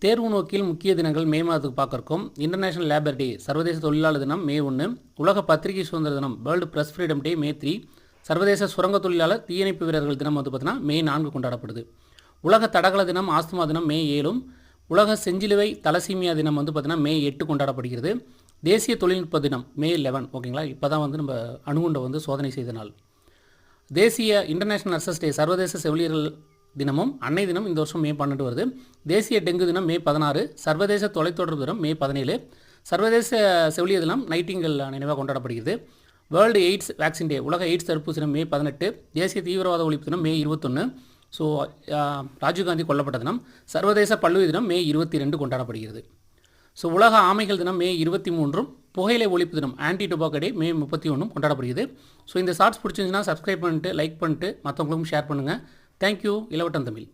தேர்வு நோக்கில் முக்கிய தினங்கள் மே மாதத்துக்கு பார்க்குறோம். இன்டர்நேஷனல் லேபர் டே சர்வதேச தொழிலாளர் தினம் மே 1, உலக பத்திரிகை சுதந்திர தினம் வேர்ல்டு பிரஸ் ஃப்ரீடம் டே மே 3, சர்வதேச சுரங்க தொழிலாளர் தீயணைப்பு வீரர்கள் தினம் பார்த்தீங்கன்னா மே 4 கொண்டாடப்படுது. உலக தடகள தினம் ஆஸ்துமா தினம் மே 7, உலக செஞ்சிலுவை தலசீமியா தினம் பார்த்தீங்கன்னா மே 8 கொண்டாடப்படுகிறது. தேசிய தொழில்நுட்ப தினம் மே 11. ஓகேங்களா, இப்போ தான் நம்ம அணுகுண்டை சோதனை செய்த நாள். தேசிய இன்டர்நேஷனல் நர்சஸ் டே சர்வதேச செவிலியர்கள் தினமும் அன்னை தினம் இந்த வருஷம் மே 12 வருது. தேசிய டெங்கு தினம் மே 16, சர்வதேச தொலைத்தொடர்பு தினம் மே 17, சர்வதேச செவிலியர் தினம் நைட்டிங்கல் நினைவாக கொண்டாடப்படுகிறது. வேர்ல்டு எய்ட்ஸ் வேக்சின் டே உலக எய்ட்ஸ் தடுப்பூசி தினம் மே 18, தேசிய தீவிரவாத ஒழிப்பு தினம் மே 21, ஸோ ராஜீவ்காந்தி கொல்லப்பட்ட தினம். சர்வதேச பல்லுயிர் தினம் மே 22 கொண்டாடப்படுகிறது. ஸோ உலக ஆமைகள் தினம் மே 23, புகையிலை ஒழிப்பு தினம் ஆன்டி டொபாக்கோ டே மே 31 கொண்டாடப்படுகிறது. ஸோ இந்த ஷார்ட்ஸ் பிடிச்சிருந்துச்சுன்னா சப்ஸ்கிரைப் பண்ணிட்டு லைக் பண்ணிட்டு மற்றவங்களுக்கும் ஷேர் பண்ணுங்கள். தேங்க்யூ. இளவட்டம் தமிழ்.